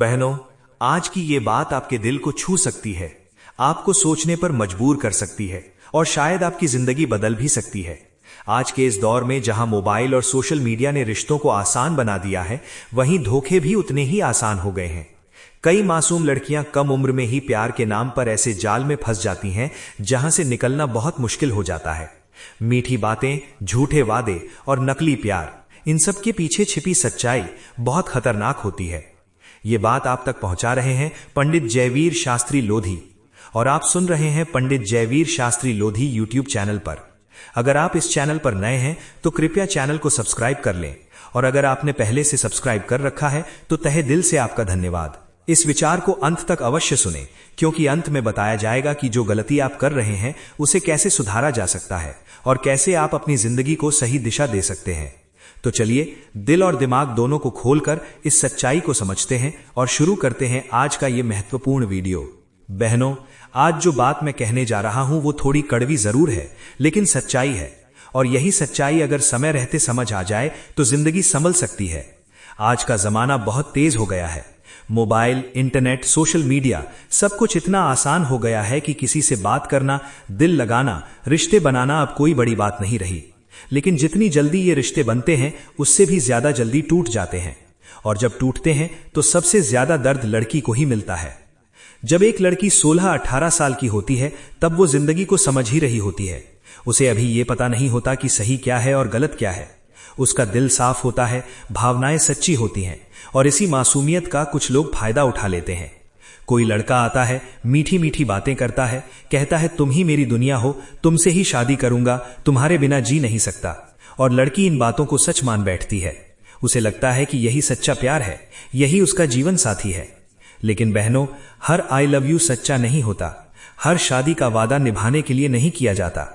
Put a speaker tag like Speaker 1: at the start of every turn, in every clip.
Speaker 1: बहनों, आज की ये बात आपके दिल को छू सकती है, आपको सोचने पर मजबूर कर सकती है और शायद आपकी जिंदगी बदल भी सकती है। आज के इस दौर में जहां मोबाइल और सोशल मीडिया ने रिश्तों को आसान बना दिया है, वहीं धोखे भी उतने ही आसान हो गए हैं। कई मासूम लड़कियां कम उम्र में ही प्यार के नाम पर ऐसे जाल में फंस जाती हैं जहां से निकलना बहुत मुश्किल हो जाता है। मीठी बातें, झूठे वादे और नकली प्यार, इन सब के पीछे छिपी सच्चाई बहुत खतरनाक होती है। ये बात आप तक पहुंचा रहे हैं पंडित जयवीर शास्त्री लोधी, और आप सुन रहे हैं पंडित जयवीर शास्त्री लोधी यूट्यूब चैनल पर। अगर आप इस चैनल पर नए हैं तो कृपया चैनल को सब्सक्राइब कर लें, और अगर आपने पहले से सब्सक्राइब कर रखा है तो तहे दिल से आपका धन्यवाद। इस विचार को अंत तक अवश्य सुनें, क्योंकि अंत में बताया जाएगा कि जो गलती आप कर रहे हैं उसे कैसे सुधारा जा सकता है और कैसे आप अपनी जिंदगी को सही दिशा दे सकते हैं। तो चलिए दिल और दिमाग दोनों को खोलकर इस सच्चाई को समझते हैं और शुरू करते हैं आज का ये महत्वपूर्ण वीडियो। बहनों, आज जो बात मैं कहने जा रहा हूं वो थोड़ी कड़वी जरूर है, लेकिन सच्चाई है, और यही सच्चाई अगर समय रहते समझ आ जाए तो जिंदगी संभल सकती है। आज का जमाना बहुत तेज हो गया है। मोबाइल, इंटरनेट, सोशल मीडिया, सब कुछ इतना आसान हो गया है कि किसी से बात करना, दिल लगाना, रिश्ते बनाना अब कोई बड़ी बात नहीं रही। लेकिन जितनी जल्दी ये रिश्ते बनते हैं उससे भी ज्यादा जल्दी टूट जाते हैं, और जब टूटते हैं तो सबसे ज्यादा दर्द लड़की को ही मिलता है। जब एक लड़की 16-18 साल की होती है तब वो जिंदगी को समझ ही रही होती है। उसे अभी ये पता नहीं होता कि सही क्या है और गलत क्या है। उसका दिल साफ होता है, भावनाएं सच्ची होती हैं, और इसी मासूमियत का कुछ लोग फायदा उठा लेते हैं। कोई लड़का आता है, मीठी मीठी बातें करता है, कहता है तुम ही मेरी दुनिया हो, तुमसे ही शादी करूंगा, तुम्हारे बिना जी नहीं सकता, और लड़की इन बातों को सच मान बैठती है। उसे लगता है कि यही सच्चा प्यार है, यही उसका जीवन साथी है। लेकिन बहनों, हर आई लव यू सच्चा नहीं होता। हर शादी का वादा निभाने के लिए नहीं किया जाता।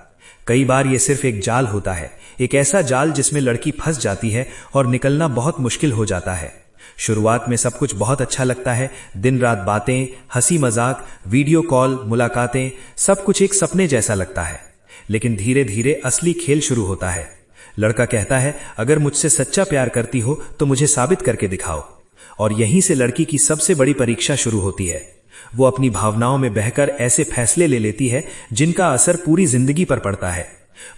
Speaker 1: कई बार यह सिर्फ एक जाल होता है, एक ऐसा जाल जिसमें लड़की फंस जाती है और निकलना बहुत मुश्किल हो जाता है। शुरुआत में सब कुछ बहुत अच्छा लगता है, दिन रात बातें, हंसी मजाक, वीडियो कॉल, मुलाकातें, सब कुछ एक सपने जैसा लगता है। लेकिन धीरे धीरे असली खेल शुरू होता है। लड़का कहता है अगर मुझसे सच्चा प्यार करती हो तो मुझे साबित करके दिखाओ, और यहीं से लड़की की सबसे बड़ी परीक्षा शुरू होती है। वो अपनी भावनाओं में बहकर ऐसे फैसले ले लेती है जिनका असर पूरी जिंदगी पर पड़ता है।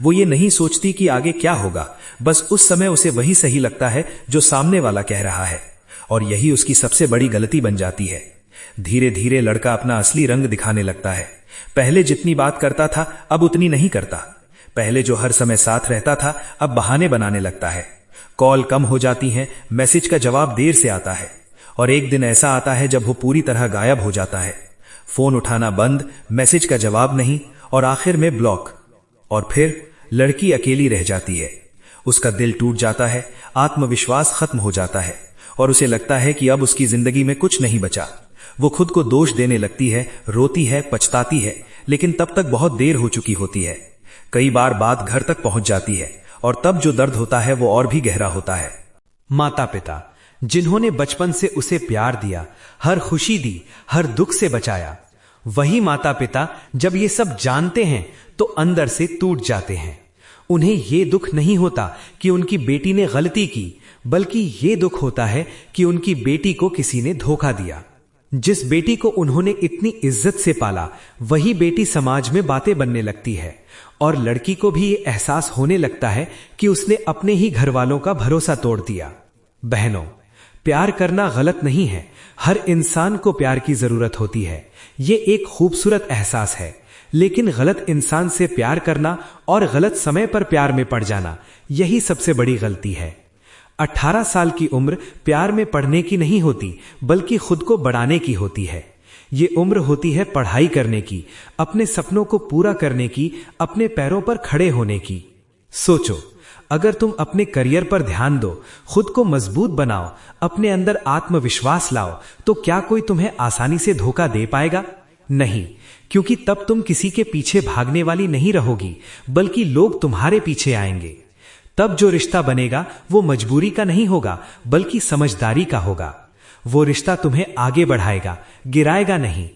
Speaker 1: वो ये नहीं सोचती कि आगे क्या होगा, बस उस समय उसे वही सही लगता है जो सामने वाला कह रहा है, और यही उसकी सबसे बड़ी गलती बन जाती है। धीरे धीरे लड़का अपना असली रंग दिखाने लगता है। पहले जितनी बात करता था अब उतनी नहीं करता। पहले जो हर समय साथ रहता था अब बहाने बनाने लगता है। कॉल कम हो जाती हैं, मैसेज का जवाब देर से आता है, और एक दिन ऐसा आता है जब वो पूरी तरह गायब हो जाता है। फोन उठाना बंद, मैसेज का जवाब नहीं, और आखिर में ब्लॉक। और फिर लड़की अकेली रह जाती है। उसका दिल टूट जाता है, आत्मविश्वास खत्म हो जाता है, और उसे लगता है कि अब उसकी जिंदगी में कुछ नहीं बचा। वो खुद को दोष देने लगती है, रोती है, पछताती है, लेकिन तब तक बहुत देर हो चुकी होती है। कई बार बात घर तक पहुंच जाती है, और तब जो दर्द होता है वो और भी गहरा होता है।
Speaker 2: माता पिता जिन्होंने बचपन से उसे प्यार दिया, हर खुशी दी, हर दुख से बचाया, वही माता पिता जब ये सब जानते हैं तो अंदर से टूट जाते हैं। उन्हें ये दुख नहीं होता कि उनकी बेटी ने गलती की, बल्कि ये दुख होता है कि उनकी बेटी को किसी ने धोखा दिया। जिस बेटी को उन्होंने इतनी इज्जत से पाला, वही बेटी समाज में बातें बनने लगती है, और लड़की को भी ये एहसास होने लगता है कि उसने अपने ही घर वालों का भरोसा तोड़ दिया। बहनों, प्यार करना गलत नहीं है। हर इंसान को प्यार की जरूरत होती है। ये एक खूबसूरत एहसास है। लेकिन गलत इंसान से प्यार करना और गलत समय पर प्यार में पड़ जाना, यही सबसे बड़ी गलती है। 18 साल की उम्र प्यार में पड़ने की नहीं होती, बल्कि खुद को बढ़ाने की होती है। ये उम्र होती है पढ़ाई करने की, अपने सपनों को पूरा करने की, अपने पैरों पर खड़े होने की। सोचो, अगर तुम अपने करियर पर ध्यान दो, खुद को मजबूत बनाओ, अपने अंदर आत्मविश्वास लाओ, तो क्या कोई तुम्हें आसानी से धोखा दे पाएगा? नहीं, क्योंकि तब तुम किसी के पीछे भागने वाली नहीं रहोगी, बल्कि लोग तुम्हारे पीछे आएंगे। तब जो रिश्ता बनेगा वो मजबूरी का नहीं होगा, बल्कि समझदारी का होगा। वो रिश्ता तुम्हें आगे बढ़ाएगा, गिराएगा नहीं।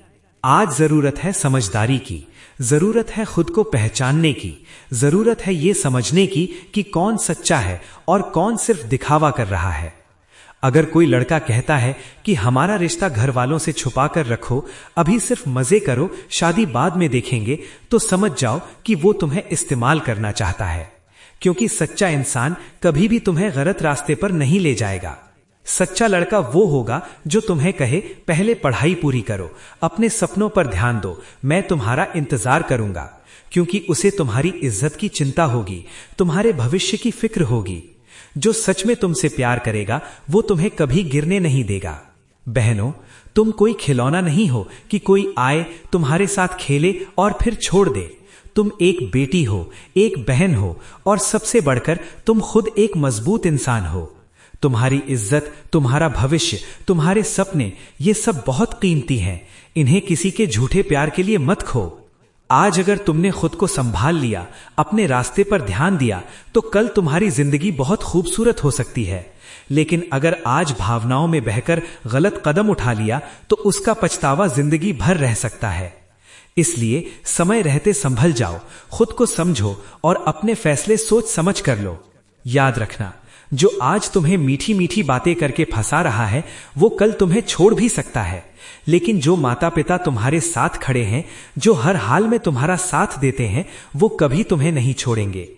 Speaker 2: आज जरूरत है समझदारी की, जरूरत है खुद को पहचानने की, जरूरत है ये समझने की कि कौन सच्चा है और कौन सिर्फ दिखावा कर रहा है। अगर कोई लड़का कहता है कि हमारा रिश्ता घर वालों से छुपा कर रखो, अभी सिर्फ मजे करो, शादी बाद में देखेंगे, तो समझ जाओ कि वो तुम्हें इस्तेमाल करना चाहता है। क्योंकि सच्चा इंसान कभी भी तुम्हें गलत रास्ते पर नहीं ले जाएगा। सच्चा लड़का वो होगा जो तुम्हें कहे, पहले पढ़ाई पूरी करो, अपने सपनों पर ध्यान दो, मैं तुम्हारा इंतजार करूंगा। क्योंकि उसे तुम्हारी इज्जत की चिंता होगी, तुम्हारे भविष्य की फिक्र होगी। जो सच में तुमसे प्यार करेगा वो तुम्हें कभी गिरने नहीं देगा। बहनों, तुम कोई खिलौना नहीं हो कि कोई आए, तुम्हारे साथ खेले और फिर छोड़ दे। तुम एक बेटी हो, एक बहन हो, और सबसे बढ़कर तुम खुद एक मजबूत इंसान हो। तुम्हारी इज्जत, तुम्हारा भविष्य, तुम्हारे सपने, ये सब बहुत कीमती हैं। इन्हें किसी के झूठे प्यार के लिए मत खो। आज अगर तुमने खुद को संभाल लिया, अपने रास्ते पर ध्यान दिया, तो कल तुम्हारी जिंदगी बहुत खूबसूरत हो सकती है। लेकिन अगर आज भावनाओं में बहकर गलत कदम उठा लिया, तो उसका पछतावा जिंदगी भर रह सकता है। इसलिए समय रहते संभल जाओ, खुद को समझो और अपने फैसले सोच समझ कर लो। याद रखना, जो आज तुम्हें मीठी मीठी बातें करके फंसा रहा है, वो कल तुम्हें छोड़ भी सकता है। लेकिन जो माता पिता तुम्हारे साथ खड़े हैं, जो हर हाल में तुम्हारा साथ देते हैं, वो कभी तुम्हें नहीं छोड़ेंगे।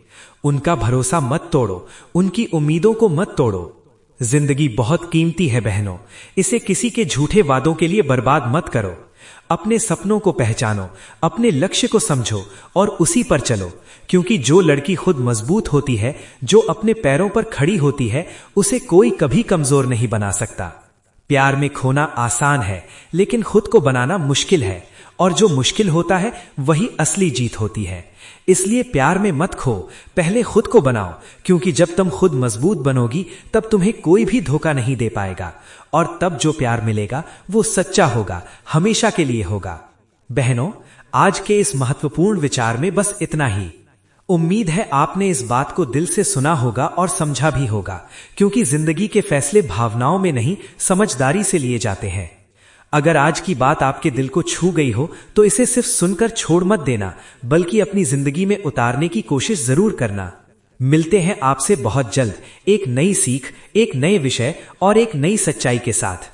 Speaker 2: उनका भरोसा मत तोड़ो, उनकी उम्मीदों को मत तोड़ो। जिंदगी बहुत कीमती है बहनों, इसे किसी के झूठे वादों के लिए बर्बाद मत करो। अपने सपनों को पहचानो, अपने लक्ष्य को समझो और उसी पर चलो। क्योंकि जो लड़की खुद मजबूत होती है, जो अपने पैरों पर खड़ी होती है, उसे कोई कभी कमजोर नहीं बना सकता। प्यार में खोना आसान है, लेकिन खुद को बनाना मुश्किल है, और जो मुश्किल होता है वही असली जीत होती है। इसलिए प्यार में मत खो, पहले खुद को बनाओ। क्योंकि जब तुम खुद मजबूत बनोगी, तब तुम्हें कोई भी धोखा नहीं दे पाएगा, और तब जो प्यार मिलेगा वो सच्चा होगा, हमेशा के लिए होगा। बहनों, आज के इस महत्वपूर्ण विचार में बस इतना ही। उम्मीद है आपने इस बात को दिल से सुना होगा और समझा भी होगा। क्योंकि जिंदगी के फैसले भावनाओं में नहीं, समझदारी से लिए जाते हैं। अगर आज की बात आपके दिल को छू गई हो, तो इसे सिर्फ सुनकर छोड़ मत देना, बल्कि अपनी जिंदगी में उतारने की कोशिश जरूर करना। मिलते हैं आपसे बहुत जल्द, एक नई सीख, एक नए विषय और एक नई सच्चाई के साथ।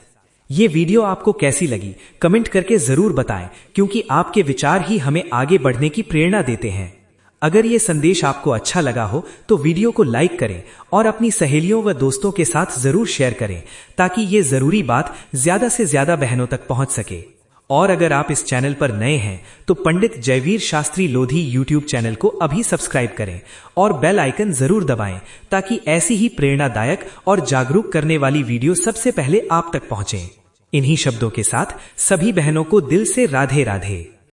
Speaker 2: ये वीडियो आपको कैसी लगी, कमेंट करके जरूर बताएं, क्योंकि आपके विचार ही हमें आगे बढ़ने की प्रेरणा देते हैं। अगर ये संदेश आपको अच्छा लगा हो, तो वीडियो को लाइक करें और अपनी सहेलियों व दोस्तों के साथ जरूर शेयर करें, ताकि ये जरूरी बात ज्यादा से ज्यादा बहनों तक पहुंच सके। और अगर आप इस चैनल पर नए हैं, तो पंडित जयवीर शास्त्री लोधी यूट्यूब चैनल को अभी सब्सक्राइब करें और बेल आइकन जरूर दबाएं, ताकि ऐसी ही प्रेरणादायक और जागरूक करने वाली वीडियो सबसे पहले आप तक पहुंचे। इन्हीं शब्दों के साथ सभी बहनों को दिल से राधे राधे।